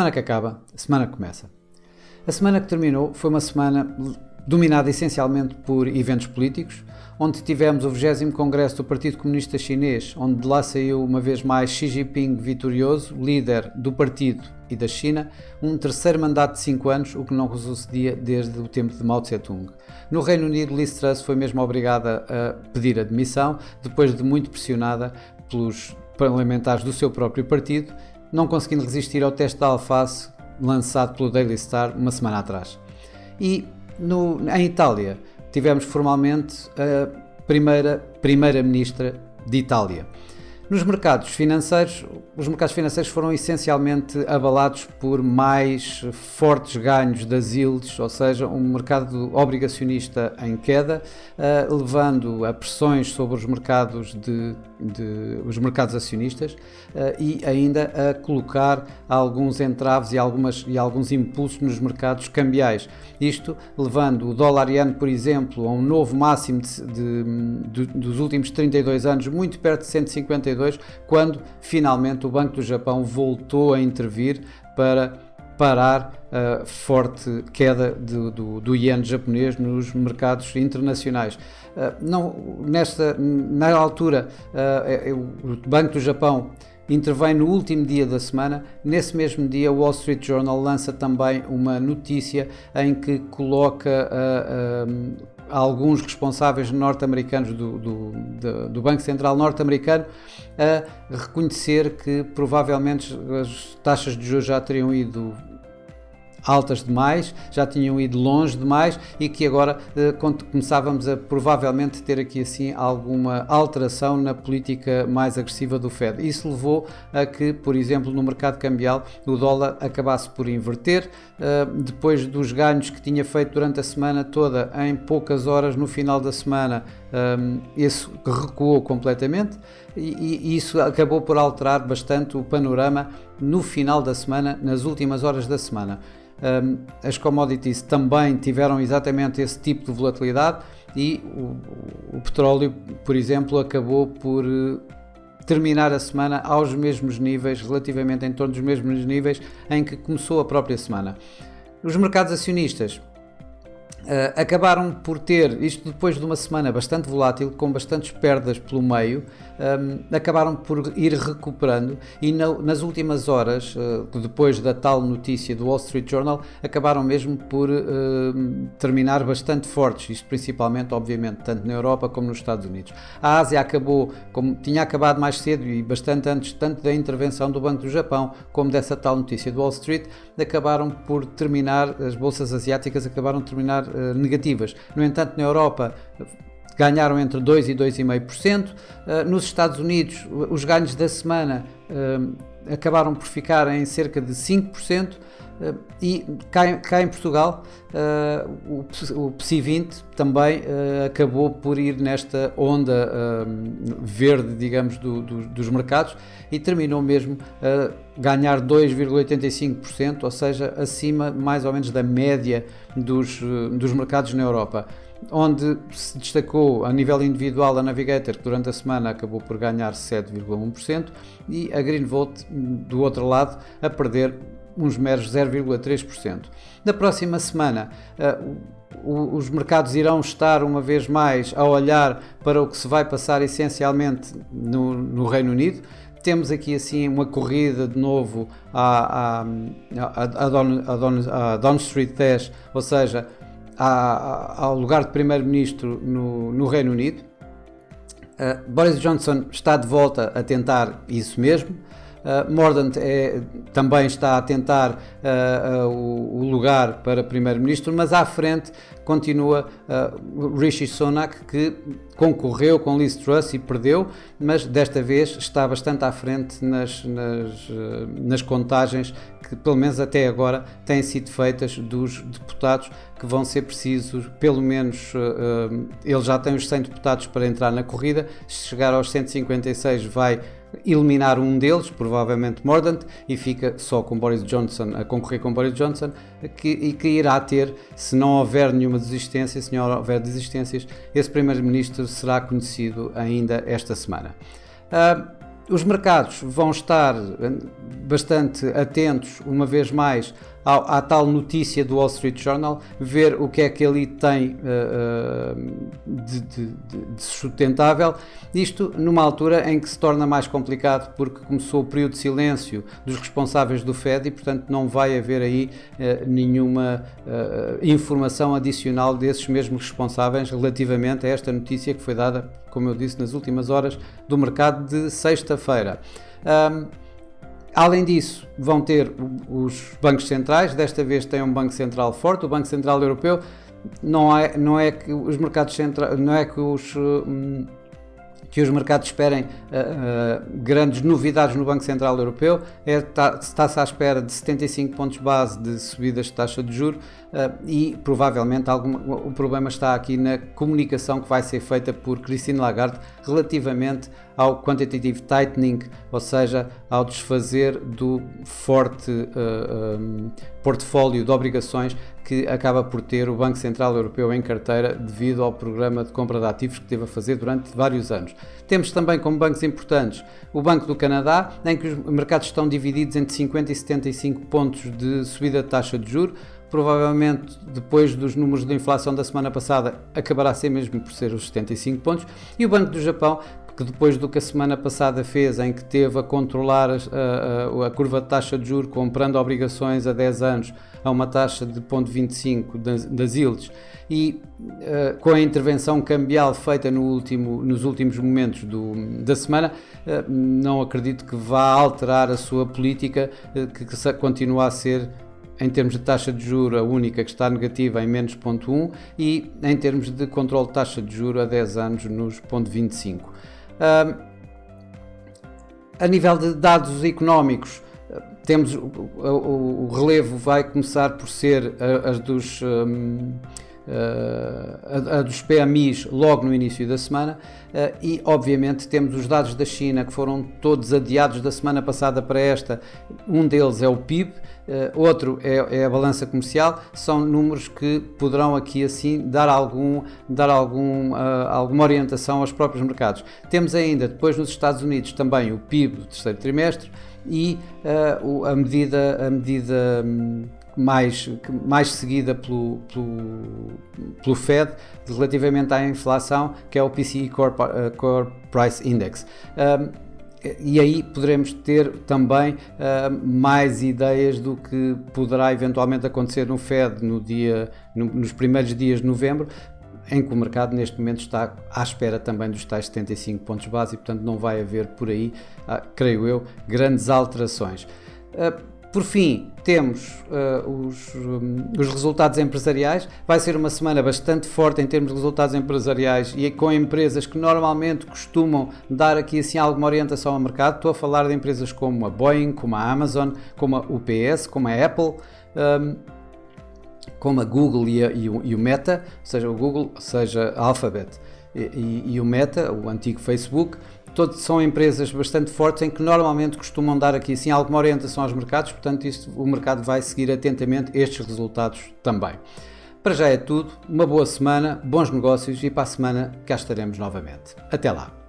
Semana que acaba, semana que começa. A semana que terminou foi uma semana dominada essencialmente por eventos políticos, onde tivemos o 20º Congresso do Partido Comunista Chinês, onde de lá saiu uma vez mais Xi Jinping vitorioso, líder do partido e da China, um terceiro mandato de 5 anos, o que não sucedia desde o tempo de Mao Tse-tung. No Reino Unido, Liz Truss foi mesmo obrigada a pedir admissão, depois de muito pressionada pelos parlamentares do seu próprio partido, não conseguindo resistir ao teste da alface lançado pelo Daily Star uma semana atrás. E em Itália tivemos formalmente a primeira-ministra de Itália. Nos mercados financeiros, os mercados financeiros foram essencialmente abalados por mais fortes ganhos das yields, ou seja, um mercado obrigacionista em queda, levando a pressões sobre os mercados os mercados acionistas e ainda a colocar alguns entraves e alguns impulsos nos mercados cambiais. Isto levando o dólar-iene, por exemplo, a um novo máximo dos últimos 32 anos, muito perto de 152, quando finalmente o Banco do Japão voltou a intervir para parar a forte queda do iene japonês nos mercados internacionais. Na altura, o Banco do Japão intervém no último dia da semana. Nesse mesmo dia, o Wall Street Journal lança também uma notícia em que coloca alguns responsáveis norte-americanos do Banco Central norte-americano a reconhecer que provavelmente as taxas de juros já teriam ido altas demais, já tinham ido longe demais e que agora começávamos a provavelmente ter aqui assim alguma alteração na política mais agressiva do Fed. Isso levou a que, por exemplo, no mercado cambial o dólar acabasse por inverter, depois dos ganhos que tinha feito durante a semana toda, em poucas horas no final da semana, isso recuou completamente e isso acabou por alterar bastante o panorama no final da semana, nas últimas horas da semana. As commodities também tiveram exatamente esse tipo de volatilidade e o petróleo, por exemplo, acabou por terminar a semana aos mesmos níveis, relativamente em torno dos mesmos níveis em que começou a própria semana. Os mercados acionistas acabaram por ter, isto depois de uma semana bastante volátil, com bastantes perdas pelo meio, acabaram por ir recuperando e nas últimas horas, depois da tal notícia do Wall Street Journal, acabaram mesmo por terminar bastante fortes, isto principalmente, obviamente, tanto na Europa como nos Estados Unidos. A Ásia acabou, como tinha acabado mais cedo e bastante antes, tanto da intervenção do Banco do Japão como dessa tal notícia do Wall Street, acabaram por terminar, as bolsas asiáticas acabaram de terminar negativas. No entanto, na Europa ganharam entre 2% e 2,5%. Nos Estados Unidos, os ganhos da semana acabaram por ficar em cerca de 5%. E cá em Portugal, o PSI 20 também acabou por ir nesta onda verde, digamos, dos mercados e terminou mesmo a ganhar 2,85%, ou seja, acima mais ou menos da média dos mercados na Europa, onde se destacou a nível individual a Navigator, que durante a semana acabou por ganhar 7,1%, e a Greenvolt, do outro lado, a perder uns meros 0,3%. Na próxima semana, os mercados irão estar uma vez mais a olhar para o que se vai passar essencialmente no Reino Unido. Temos aqui assim uma corrida de novo à Downing Street 10, ou seja, ao lugar de primeiro-ministro no Reino Unido. Boris Johnson está de volta a tentar isso mesmo. Mordaunt também está a tentar o lugar para primeiro-ministro, mas à frente continua Rishi Sunak, que concorreu com Liz Truss e perdeu, mas desta vez está bastante à frente nas contagens que, pelo menos até agora, têm sido feitas dos deputados que vão ser precisos, pelo menos ele já tem os 100 deputados para entrar na corrida. Se chegar aos 156 vai eliminar um deles, provavelmente Mordaunt, e fica só com Boris Johnson, a concorrer com Boris Johnson, que irá ter, se não houver nenhuma desistência, se não houver desistências, esse primeiro-ministro será conhecido ainda esta semana. Os mercados vão estar bastante atentos, uma vez mais, à tal notícia do Wall Street Journal, ver o que é que ali tem de sustentável, isto numa altura em que se torna mais complicado porque começou o período de silêncio dos responsáveis do Fed e, portanto, não vai haver aí nenhuma informação adicional desses mesmos responsáveis relativamente a esta notícia que foi dada, como eu disse, nas últimas horas do mercado de sexta-feira. Além disso, vão ter os bancos centrais, desta vez tem um banco central forte, o Banco Central Europeu. Não é que os mercados centrais, não é que os mercados esperem grandes novidades no Banco Central Europeu, está-se à espera de 75 pontos base de subidas de taxa de juros e provavelmente o problema está aqui na comunicação que vai ser feita por Christine Lagarde relativamente ao quantitative tightening, ou seja, ao desfazer do forte portfólio de obrigações que acaba por ter o Banco Central Europeu em carteira devido ao programa de compra de ativos que teve a fazer durante vários anos. Temos também como bancos importantes o Banco do Canadá, em que os mercados estão divididos entre 50 e 75 pontos de subida de taxa de juros. Provavelmente, depois dos números de inflação da semana passada, acabará a ser mesmo por ser os 75 pontos. E o Banco do Japão, que depois do que a semana passada fez, em que teve a controlar a curva de taxa de juros, comprando obrigações a 10 anos a uma taxa de 0,25 das yields, e com a intervenção cambial feita nos últimos momentos da semana, não acredito que vá alterar a sua política, que continua a ser, em termos de taxa de juros, a única que está negativa em menos 0,1 e em termos de controle de taxa de juros a 10 anos nos 0,25. A nível de dados económicos, temos o relevo vai começar por ser a dos PMIs logo no início da semana e obviamente temos os dados da China que foram todos adiados da semana passada para esta. Um deles é o PIB, outro é a balança comercial. São números que poderão aqui assim dar alguma orientação aos próprios mercados. Temos ainda depois nos Estados Unidos também o PIB do terceiro trimestre e a medida mais seguida pelo Fed relativamente à inflação, que é o PCE Core Price Index. E aí poderemos ter também mais ideias do que poderá eventualmente acontecer no Fed nos primeiros dias de novembro, em que o mercado neste momento está à espera também dos tais 75 pontos base e, portanto, não vai haver por aí, creio eu, grandes alterações. Por fim, temos os resultados empresariais. Vai ser uma semana bastante forte em termos de resultados empresariais e com empresas que normalmente costumam dar aqui assim alguma orientação ao mercado. Estou a falar de empresas como a Boeing, como a Amazon, como a UPS, como a Apple, como a Google e o Meta, seja o Google, seja a Alphabet e o Meta, o antigo Facebook. Todos são empresas bastante fortes em que normalmente costumam dar aqui assim alguma orientação aos mercados, portanto o mercado vai seguir atentamente estes resultados também. Para já é tudo, uma boa semana, bons negócios e para a semana cá estaremos novamente. Até lá!